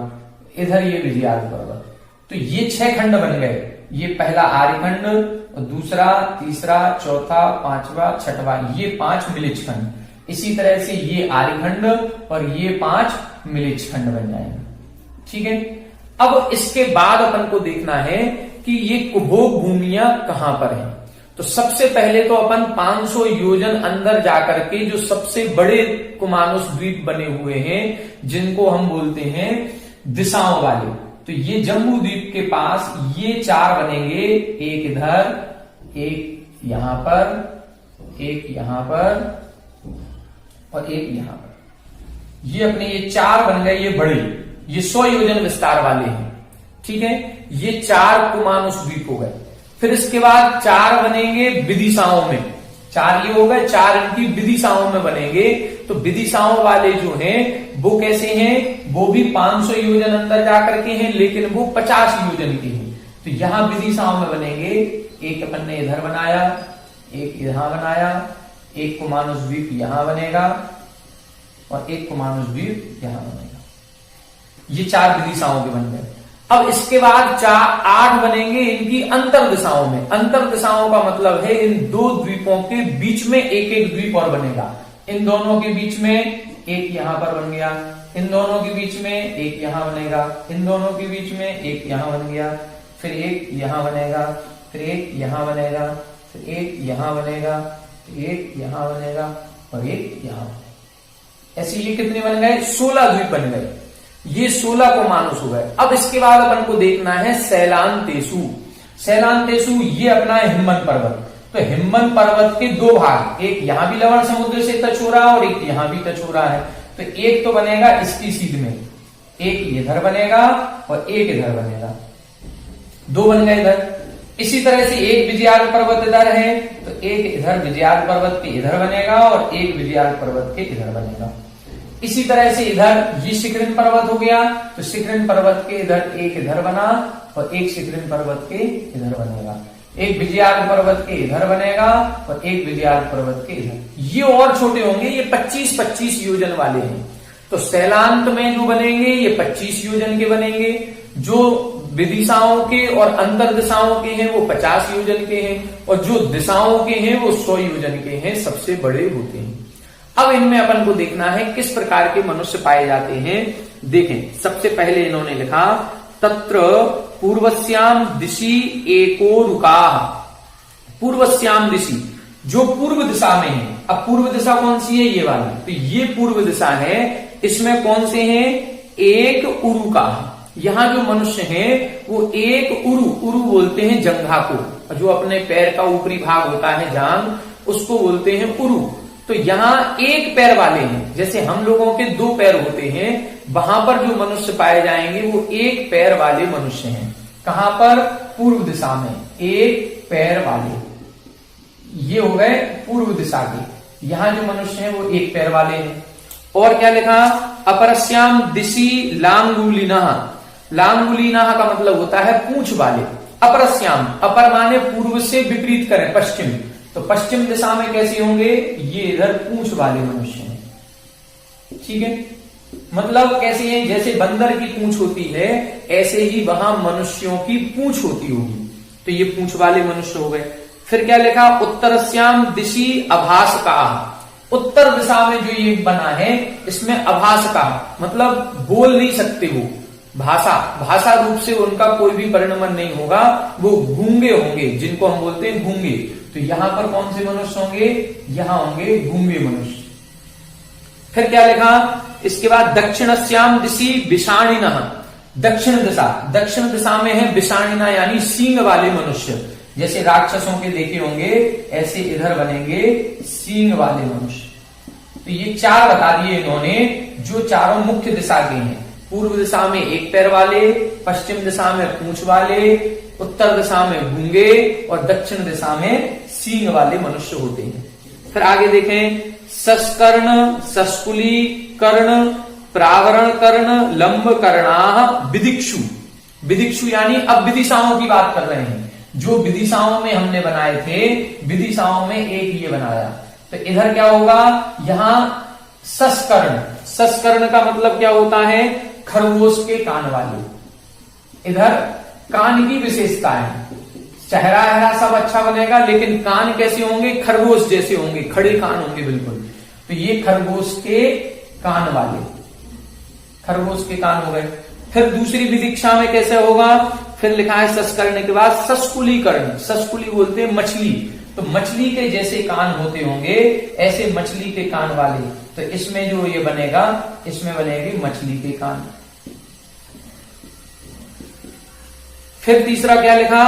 इधर ये विजयार्ध पर्वत। तो ये 6 खंड बन गए। ये पहला आर्यखंड और दूसरा, तीसरा, चौथा, 5वां, 6वां, ये 5 मिलिच खंड। इसी तरह से ये आर्यखंड और ये 5 मिलिच खंड बन जाएंगे। ठीक है, अब इसके बाद अपन को देखना है कि ये कुभोग भूमियां कहां पर हैं। तो सबसे पहले तो अपन 500 योजन अंदर जाकर के जो सबसे बड़े कुमानुस द्वीप बने हुए हैं, जिनको हम बोलते हैं दिशाओं वाले, तो ये जम्बू द्वीप के पास ये 4 बनेंगे, एक इधर, एक यहां पर, एक यहां पर और एक यहां पर। ये अपने ये 4 बन गए, ये बड़े, ये 100 योजन विस्तार वाले हैं। ठीक है, ये 4 कुमानुस द्वीप हो गए। फिर इसके बाद 4 बनेंगे विदिशाओं में, 4 ये हो गए, 4 इनकी विदिशाओं में बनेंगे। तो विदिशाओं वाले जो हैं वो कैसे हैं, वो भी 500 योजन अंदर जाकर के हैं, लेकिन वो 50 योजन के हैं। तो यहां विदिशाओं में बनेंगे, एक अपन ने इधर बनाया, एक यहां बनाया, एक कुमानुस द्वीप यहां बनेगा और एक कुमानुस द्वीप यहां बनेगा। ये 4 विदिशाओं के बन गए। अब इसके बाद 8 बनेंगे इनकी अंतर दिशाओं में। अंतर दिशाओं का मतलब है इन 2 द्वीपों के बीच में एक एक द्वीप और बनेगा। इन दोनों के बीच में एक यहां पर बन गया, इन दोनों के बीच में एक यहां बनेगा, इन दोनों के बीच में एक यहां बन गया, फिर एक यहां बनेगा, फिर एक यहां बनेगा, फिर एक यहां बनेगा, फिर एक यहां बनेगा और एक यहां बनेगा। ऐसे ये कितने बन गए, 16 द्वीप बन गए। ये 16 कुमानुस हो गए। अब इसके बाद अपन को देखना है सैलांतेसु। सैलांतेसु ये अपना है हिम्मन पर्वत। तो हिम्मन पर्वत के 2 भाग, एक यहां भी लवण समुद्र से टच हो रहा है और एक यहां भी टच हो रहा है। तो एक तो बनेगा इसकी सीध में, एक इधर बनेगा और एक इधर बनेगा, 2 बन गए इधर। इसी तरह से एक विजयाल पर्वत इधर है, तो एक इधर विजयाल पर्वत के इधर बनेगा और एक विजयाल पर्वत के इधर बनेगा। इसी तरह से इधर ये शिखरिन पर्वत हो गया, तो शिखरिन पर्वत के इधर एक इधर बना और एक शिखरिन पर्वत के इधर बनेगा, एक विजयाल पर्वत के इधर बनेगा और एक विजयाल पर्वत के इधर। ये और छोटे होंगे, ये 25-25 योजन वाले हैं। तो सैलांत में जो बनेंगे ये 25 योजन के बनेंगे, जो विदिशाओं के और अंतर दिशाओं के हैं वो 50 योजन के हैं, और जो दिशाओं के हैं वो 100 योजन के हैं, सबसे बड़े होते हैं। अब इनमें अपन को देखना है किस प्रकार के मनुष्य पाए जाते हैं। देखें, सबसे पहले इन्होंने लिखा तत्र पूर्वस्याम दिशि एको रुकाः। पूर्वस्याम दिशि, जो पूर्व दिशा में है। अब पूर्व दिशा कौन सी है, ये वाली। तो ये पूर्व दिशा है, इसमें कौन से हैं, एक उरुकाः। यहां जो मनुष्य हैं वो एक उरु बोलते हैं जंघा को, जो अपने पैर का ऊपरी भाग होता है जांघ, उसको बोलते हैं उरु। तो यहां एक पैर वाले हैं, जैसे हम लोगों के 2 पैर होते हैं, वहां पर जो मनुष्य पाए जाएंगे वो एक पैर वाले मनुष्य हैं। कहां पर, पूर्व दिशा में, एक पैर वाले। ये हो गए पूर्व दिशा के। यहां जो मनुष्य हैं वो एक पैर वाले हैं। और क्या लिखा, अपरस्याम दिशि लांगुलिनः। लांगुलिनः का मतलब होता है पूंछ वाले। अपरस्याम, अपर माने पूर्व से विपरीत करें, पश्चिम। तो पश्चिम दिशा में कैसे होंगे, ये इधर पूंछ वाले मनुष्य हैं। ठीक है, मतलब कैसे हैं, जैसे बंदर की पूंछ होती है ऐसे ही वहां मनुष्यों की पूंछ होती होगी। तो ये पूंछ वाले मनुष्य हो गए। फिर क्या लिखा, उत्तरस्याम दिशि अभासकाः। उत्तर दिशा में जो ये बना है इसमें अभासकाः मतलब बोल नहीं सकते, वो भाषा रूप से उनका कोई भी परिणमन नहीं होगा, वो गूंगे होंगे, जिनको हम बोलते हैं गूंगे। तो यहां पर कौन से मनुष्य होंगे, यहां होंगे गूंगे मनुष्य। फिर क्या लिखा, इसके बाद दक्षिणस्याम दिशि विषाणिनः। दक्षिण दिशा में है विषाणिना यानी सींग वाले मनुष्य। जैसे राक्षसों के देखे होंगे ऐसे इधर बनेंगे सींग वाले मनुष्य। तो ये 4 बता दिए इन्होंने, जो चारों मुख्य दिशा के हैं। पूर्व दिशा में एक पैर वाले, पश्चिम दिशा में पूंछ वाले, उत्तर दिशा में गूंगे और दक्षिण दिशा में सींग वाले मनुष्य होते हैं। फिर आगे देखें, सस्कर्ण, सस्कुली कर्ण, प्रावरण कर्ण, लंब कर्णाः विदिक्षु। विदिक्षु यानी अब विदिशाओं की बात कर रहे हैं। जो विदिशाओं में हमने बनाए थे, विदिशाओं में एक ये बनाया। तो इधर क्या होगा, यहां सस्कर्ण। सस्कर्ण का मतलब क्या होता है, खरगोश के कान वाले। इधर कान की विशेषता है, चेहरा सब अच्छा बनेगा, लेकिन कान कैसे होंगे, खरगोश जैसे होंगे, खड़े कान होंगे बिल्कुल। तो ये खरगोश के कान वाले, खरगोश के कान हो गए। फिर दूसरी विदिक्षा में कैसे होगा, फिर लिखा है सस करने के बाद सस्कुली कर्ण, सस्कुली बोलते हैं मछली, तो मछली के जैसे कान होते होंगे ऐसे मछली के कान वाले, तो इसमें जो ये बनेगा, इसमें बनेगी मछली के कान। फिर तीसरा क्या लिखा,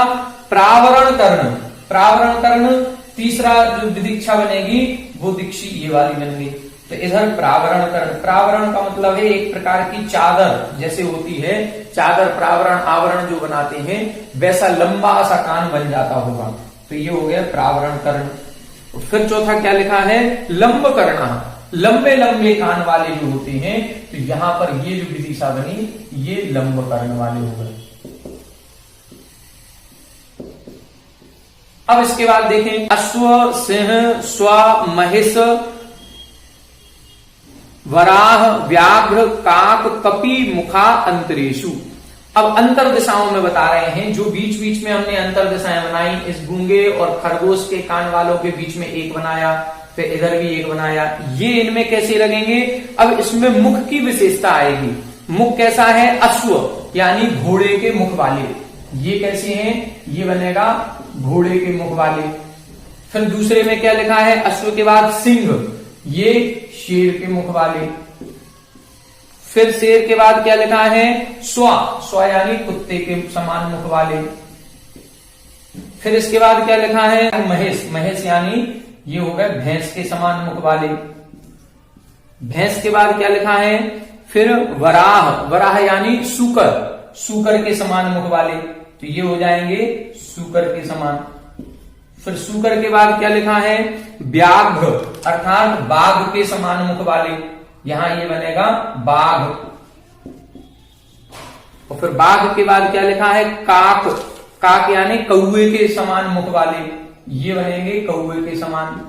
प्रावरण कर्ण, प्रावरण कर्ण तीसरा जो विदिक्षा बनेगी वो दीक्षी ये वाली बन गई। तो इधर प्रावरण कर्ण, प्रावरण का मतलब है एक प्रकार की चादर जैसे होती है, चादर प्रावरण आवरण जो बनाते हैं वैसा लंबा सा कान बन जाता होगा, तो ये हो गया प्रावरण कर्ण। फिर चौथा क्या लिखा है, लंब कर्णा, लंबे लंबे कान वाले जो होते हैं, तो यहां पर ये जो विदिशा बनी ये लंब कर्ण वाले हो गए। अब इसके बाद देखें, अश्व, सिंह, स्व, महिष, वराह, व्याघ्र, काक, कपि, मुखा, अंतरेशु। अब अंतर दिशाओं में बता रहे हैं, जो बीच बीच में हमने अंतर दिशाएं बनाई, इस गूंगे और खरगोश के कान वालों के बीच में एक बनाया, फिर इधर भी एक बनाया, ये इनमें कैसे लगेंगे। अब इसमें मुख की विशेषता आएगी, मुख कैसा है, अश्व यानी घोड़े के मुख वाले, ये कैसे हैं, ये बनेगा घोड़े के मुख वाले। फिर दूसरे में क्या लिखा है, अश्व के बाद सिंह, ये शेर के मुख वाले। फिर शेर के बाद क्या लिखा है, स्व, स्व यानी कुत्ते के समान मुख वाले। फिर इसके बाद क्या लिखा है, महेश, महेश यानी ये हो गए भैंस के समान मुख वाले। भैंस के बाद क्या लिखा है, फिर वराह, वराह यानी सूकर, सूकर के समान मुख वाले, तो ये हो जाएंगे सूकर के समान। फिर सूकर के बाद क्या लिखा है, व्याघ्र अर्थात बाघ के समान मुख वाले, यहां ये बनेगा बाघ। और फिर बाघ के बाद क्या लिखा है, काक, काक यानी कौवे के समान मुख वाले, ये बनेंगे कौवे के समान।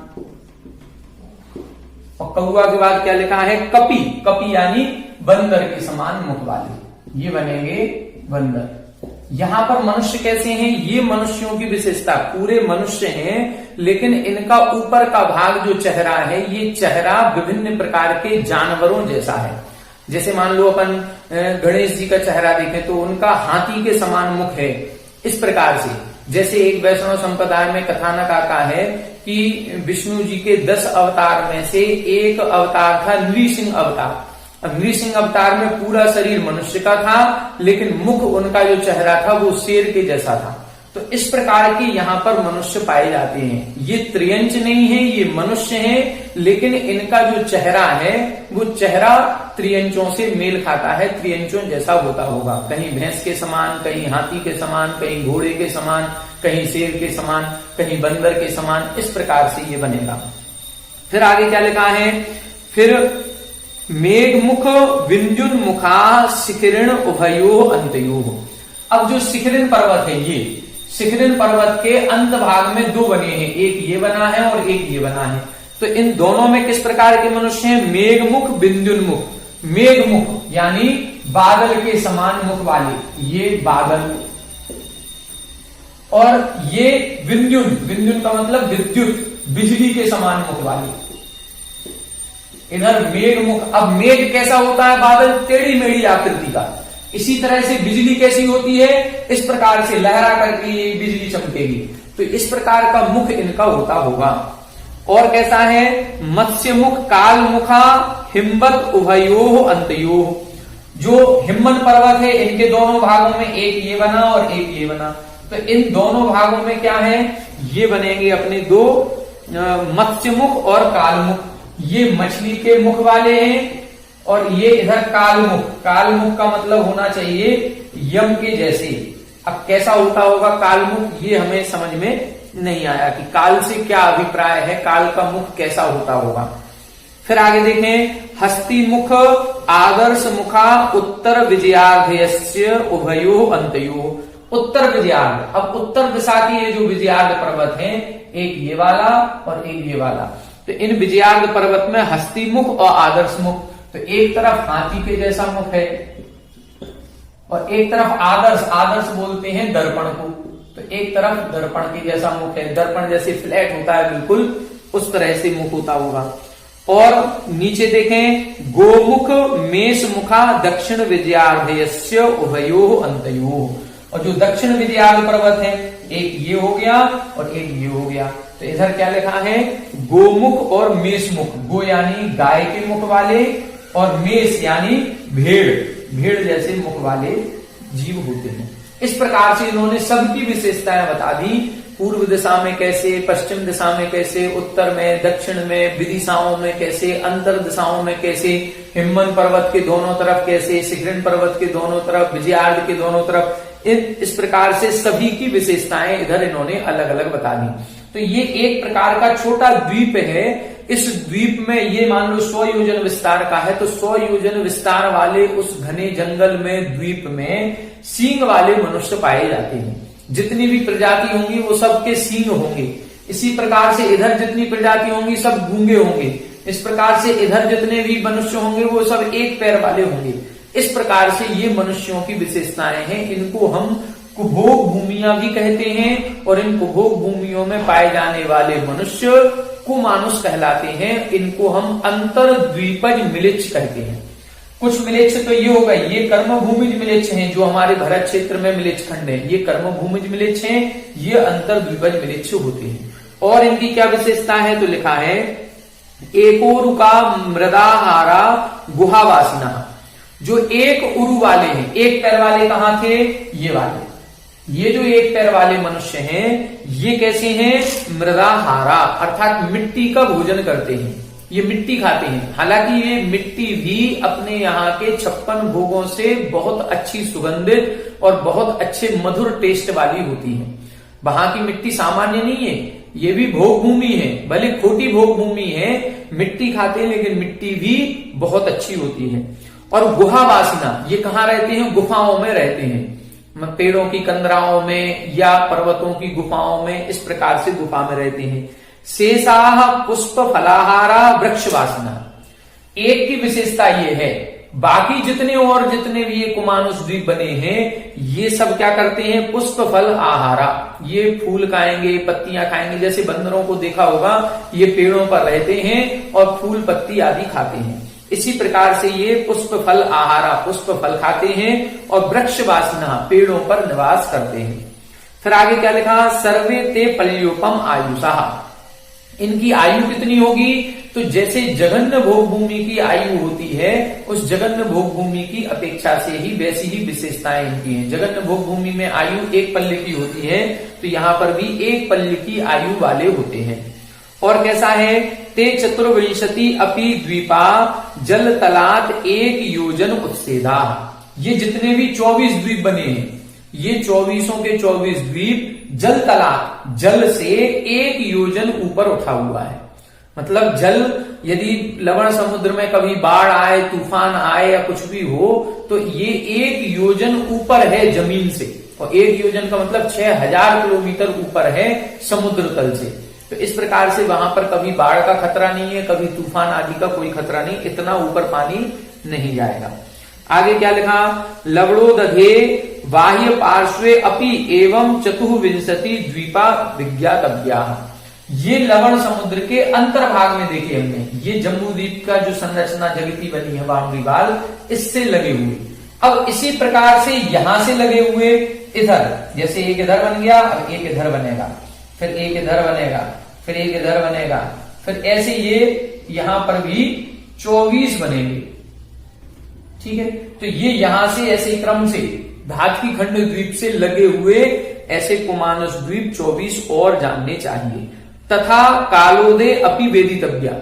और कौवा के बाद क्या लिखा है, कपि, कपि यानी बंदर के समान मुख वाले, ये बनेंगे बंदर। यहां पर मनुष्य कैसे हैं, ये मनुष्यों की विशेषता, पूरे मनुष्य हैं लेकिन इनका ऊपर का भाग जो चेहरा है, ये चेहरा विभिन्न प्रकार के जानवरों जैसा है। जैसे मान लो अपन गणेश जी का चेहरा देखें तो उनका हाथी के समान मुख है, इस प्रकार से। जैसे एक वैष्णव संप्रदाय में कथानक आता है कि विष्णु जी के 10 अवतार में से एक अवतार था नृसिंह अवतार। नृसिंह अवतार में पूरा शरीर मनुष्य का था लेकिन मुख उनका जो चेहरा था वो शेर के जैसा था। तो इस प्रकार के यहाँ पर मनुष्य पाए जाते हैं। ये त्रियंच नहीं है, ये मनुष्य हैं, लेकिन इनका जो चेहरा है वो चेहरा त्रियंचों से मेल खाता है, त्रियंचों जैसा होता होगा, कहीं भैंस के समान, कहीं हाथी के समान, कहीं घोड़े के समान, कहीं शेर के समान, कहीं बंदर के समान, इस प्रकार से ये बनेगा। फिर आगे क्या लिखा है, फिर मेघमुख विंजुन मुखा शिखिरण उभयो अंतयो। अब जो शिखिरण पर्वत है, ये शिखिरण पर्वत के अंत भाग में 2 बने हैं, एक ये बना है और एक ये बना है। तो इन दोनों में किस प्रकार के मनुष्य हैं, मेघमुख विंजुन्मुख। मेघमुख यानी बादल के समान मुख वाले, ये बादल, और ये विंजुन, विंजुन का मतलब विद्युत, बिजली के समान मुख वाले। इधर मेघमुख, अब मेघ कैसा होता है, बादल टेढ़ी मेढ़ी आकृति का, इसी तरह से बिजली कैसी होती है, इस प्रकार से लहरा करके ये बिजली चमकेगी। तो इस प्रकार का मुख इनका होता होगा। और कैसा है, मत्स्य मुख काल मुखा हिम्बत उभयो अंतयो। जो हिम्मन पर्वत है इनके दोनों भागों में एक ये बना और एक ये बना, तो इन दोनों भागों में क्या है, ये बनेंगे अपने 2 मत्स्य मुख और कालमुख। ये मछली के मुख वाले हैं और ये इधर कालमुख, कालमुख का मतलब होना चाहिए यम के जैसे। अब कैसा होता होगा कालमुख, ये हमें समझ में नहीं आया कि काल से क्या अभिप्राय है, काल का मुख कैसा होता होगा। फिर आगे देखें, हस्ती मुख आदर्श मुखा उत्तर विजयार्घ्यस्य उभयो अंतयो। उत्तर विजयार्घ, अब उत्तर दिशा की ये जो विजयार्घ पर्वत है, एक ये वाला और एक ये वाला, तो इन विजयार्घ पर्वत में हस्ती मुख और आदर्श मुख, तो एक तरफ हाथी के जैसा मुख है और एक तरफ आदर्श, आदर्श बोलते हैं दर्पण को, तो एक तरफ दर्पण के जैसा मुख है, दर्पण जैसे फ्लैट होता है बिल्कुल उस तरह से मुख होता होगा। और नीचे देखें गोमुख मेष मुखा दक्षिण विजयार्धयस्य उभयो अंतयो। और जो दक्षिण विजयार्ध पर्वत है, एक ये हो गया और एक ये हो गया, तो इधर क्या लिखा है, गोमुख और मेष मुख। गो यानी गाय के मुख वाले और मेष यानी भेड़ जैसे मुख वाले जीव होते हैं। इस प्रकार से इन्होंने सबकी विशेषताएं बता दी, पूर्व दिशा में कैसे, पश्चिम दिशा में कैसे, उत्तर में, दक्षिण में, विदिशाओं में कैसे, अंतर दिशाओं में कैसे, हिमवन पर्वत के दोनों तरफ कैसे, शिखरिन पर्वत के दोनों तरफ, विजयार्ध के दोनों तरफ, इस प्रकार से सभी की विशेषताएं इधर इन्होंने अलग अलग बता दी। तो ये एक प्रकार का छोटा द्वीप है। इस द्वीप में ये मान लो 100 योजन विस्तार का है, तो 100 योजन विस्तार वाले उस घने जंगल में, द्वीप में सींग वाले मनुष्य पाए जाते हैं। जितनी भी प्रजाति होंगी वो सबके सींग होंगे। इसी प्रकार से इधर जितनी प्रजाति होंगी सब गूंगे होंगे। इस प्रकार से इधर जितने भी मनुष्य होंगे वो सब एक पैर वाले होंगे। इस प्रकार से ये मनुष्यों की विशेषताएं हैं। इनको हम कुभोग भूमियां भी कहते हैं और इन कुभोग भूमियों में पाए जाने वाले मनुष्य कुमानुष कहलाते हैं। इनको हम अंतर द्वीपज मिलिच्छ कहते हैं। कुछ मिलेच्छ तो ये होगा, ये कर्म भूमिज मिलेच्छ हैं जो हमारे भरत क्षेत्र में मिलेच्छ खंड है, ये कर्म भूमिज मिलेच्छ हैं, ये अंतर द्विपज मिलेच्छ होते हैं। और इनकी क्या विशेषता है, तो लिखा है एकोरुका मृदाहारा गुहावासिना। जो एक उरु वाले हैं, एक पैर वाले कहां थे, ये वाले, ये जो एक पैर वाले मनुष्य हैं ये कैसे हैं, मृदाहारा अर्थात मिट्टी का भोजन करते हैं, ये मिट्टी खाते हैं। हालांकि ये मिट्टी भी अपने यहाँ के 56 भोगों से बहुत अच्छी सुगंधित और बहुत अच्छे मधुर टेस्ट वाली होती है। वहां की मिट्टी सामान्य नहीं है, ये भी भोग भूमि है, भले खोटी भोग भूमि है, मिट्टी खाते हैं लेकिन मिट्टी भी बहुत अच्छी होती है। और गुहावासिना, ये कहाँ रहते हैं, गुफाओं में रहते हैं, पेड़ों की कंदराओं में या पर्वतों की गुफाओं में, इस प्रकार से गुफा में रहते हैं। शेषाह पुष्प फलाहारा वृक्षवासिना। एक की विशेषता ये है, बाकी जितने और जितने भी ये कुमानुष द्वीप बने हैं ये सब क्या करते हैं, पुष्प फल आहारा, ये फूल खाएंगे, पत्तियां खाएंगे। जैसे बंदरों को देखा होगा, ये पेड़ों पर रहते हैं और फूल पत्ती आदि खाते हैं। इसी प्रकार से ये पुष्प फल आहारा, पुष्प फल खाते हैं और वृक्षवासिना, पेड़ों पर निवास करते हैं। फिर आगे क्या लिखा, सर्वे ते पल्योपम आयुषा। इनकी आयु कितनी होगी, तो जैसे जघन्य भोग भूमि की आयु होती है, उस जघन्य भोग भूमि की अपेक्षा से ही वैसी ही विशेषताएं इनकी हैं। जघन्य भोग भूमि में आयु एक पल्ले की होती है, तो यहाँ पर भी एक पल्ले की आयु वाले होते हैं। और कैसा है, ते चतुर्विंशति अपि द्वीपा जल तलात एक योजन उत्सेदा। ये जितने भी 24 द्वीप बने हैं, ये 24 के 24 द्वीप जल तलाक, जल से एक योजन ऊपर उठा हुआ है। मतलब जल, यदि लवण समुद्र में कभी बाढ़ आए, तूफान आए या कुछ भी हो, तो ये एक योजन ऊपर है जमीन से। और एक योजन का मतलब 6000 किलोमीटर ऊपर है समुद्र तल से। तो इस प्रकार से वहां पर कभी बाढ़ का खतरा नहीं है, कभी तूफान आदि का कोई खतरा नहीं, इतना ऊपर पानी नहीं जाएगा। आगे क्या लिखा, लवणो दधे बाह्य पार्श्वे अपि एवं चतुर्विंशति द्वीपा विज्ञातव्या। ये लवण समुद्र के अंतर्भाग में देखे हमने, ये जम्बू द्वीप का जो संरचना जगती बनी है बाउंड्री वाल, इससे लगे हुए। अब इसी प्रकार से यहां से लगे हुए इधर, जैसे एक इधर बन गया, अब एक इधर बनेगा, फिर एक इधर बनेगा, फिर एक इधर बनेगा, फिर ऐसे ये यहां पर भी 24 बनेंगे। ठीक है, तो ये यहां से ऐसे क्रम से धातकी खंड द्वीप से लगे हुए ऐसे कुमानुष द्वीप 24 और जानने चाहिए। तथा कालोदे अपि वेदितव्या।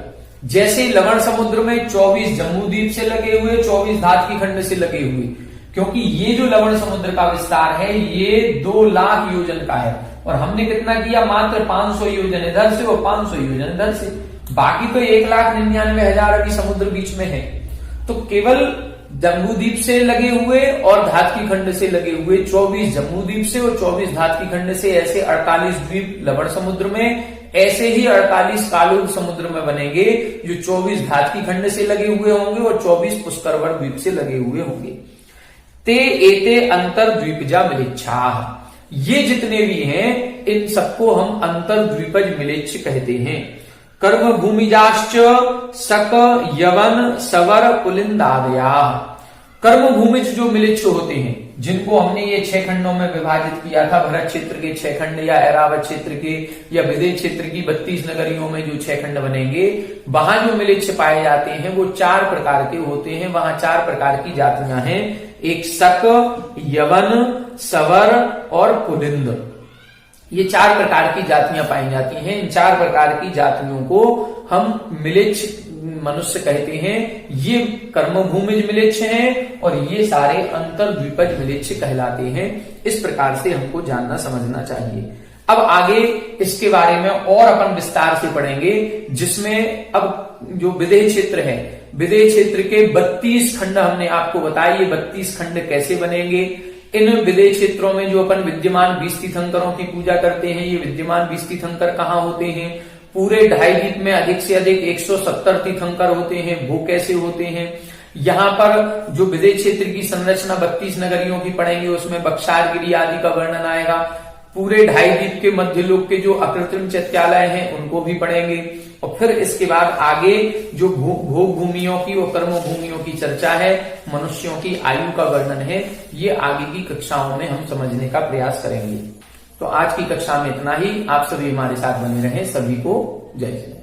जैसे लवण समुद्र में 24 जम्बू द्वीप से लगे हुए, 24 धातकी खंड से लगे हुए, क्योंकि ये जो लवण समुद्र का विस्तार है ये 2 लाख योजन का है और हमने कितना किया, मात्र 500 योजन इधर से और 500 योजन इधर से, बाकी तो 1,99,000 अभी समुद्र बीच में है। तो केवल जम्बू द्वीप से लगे हुए और धातकी खंड से लगे हुए 24 जम्बू द्वीप से और 24 धातकी खंड से ऐसे 48 द्वीप लवण समुद्र में, ऐसे ही 48 कालुग समुद्र में बनेंगे जो 24 धातकी खंड से लगे हुए होंगे और 24 पुष्करवर द्वीप से लगे हुए होंगे। ते एते अंतर द्वीपजा मिलिच्छा। ये जितने भी हैं इन सबको हम अंतर द्वीपज मिलिच्छ कहते हैं। कर्म भूमिजाश्च शक यवन सवर पुलिंदादया। कर्म भूमिज जो मिलिच्छ होते हैं, जिनको हमने ये 6 खंडों में विभाजित किया था, भरत क्षेत्र के 6 खंड या ऐरावत क्षेत्र के या विदेह क्षेत्र की 32 नगरियों में जो 6 खंड बनेंगे, वहां जो मिलिच्छ पाए जाते हैं वो 4 प्रकार के होते हैं। वहां 4 प्रकार की जातियां हैं, एक शक, यवन, सवर और पुलिंद। ये 4 प्रकार की जातियां पाई जाती हैं। इन 4 प्रकार की जातियों को हम मिलिच्छ मनुष्य कहते हैं। ये कर्मभूमिज मिलिच्छ हैं और ये सारे अंतर्द्विपज मिलिच्छ कहलाते हैं। इस प्रकार से हमको जानना समझना चाहिए। अब आगे इसके बारे में और अपन विस्तार से पढ़ेंगे, जिसमें अब जो विदेह क्षेत्र है, विदेह क्षेत्र के 32 खंड हमने आपको बताया। ये 32 खंड कैसे बनेंगे? इन विदेह क्षेत्रों में जो अपन विद्यमान 20 तीर्थंकरों की पूजा करते हैं, ये विद्यमान 20 तीर्थंकर कहाँ होते हैं? पूरे 2.5 द्वीप में अधिक से अधिक 170 तीर्थंकर होते हैं। वो कैसे होते हैं? यहाँ पर जो विदेह क्षेत्र की संरचना 32 नगरियों की पढ़ेंगे, उसमें बक्सारगिरी आदि का वर्णन आएगा। पूरे 2.5 द्वीप के मध्य लोक के जो अकृत्रिम चैत्यालय हैं उनको भी पढ़ेंगे। और फिर इसके बाद आगे जो भोग भूमियों की और कर्म भूमियों की चर्चा है, मनुष्यों की आयु का वर्णन है, ये आगे की कक्षाओं में हम समझने का प्रयास करेंगे। तो आज की कक्षा में इतना ही। आप सभी हमारे साथ बने रहें। सभी को जय श्री राम।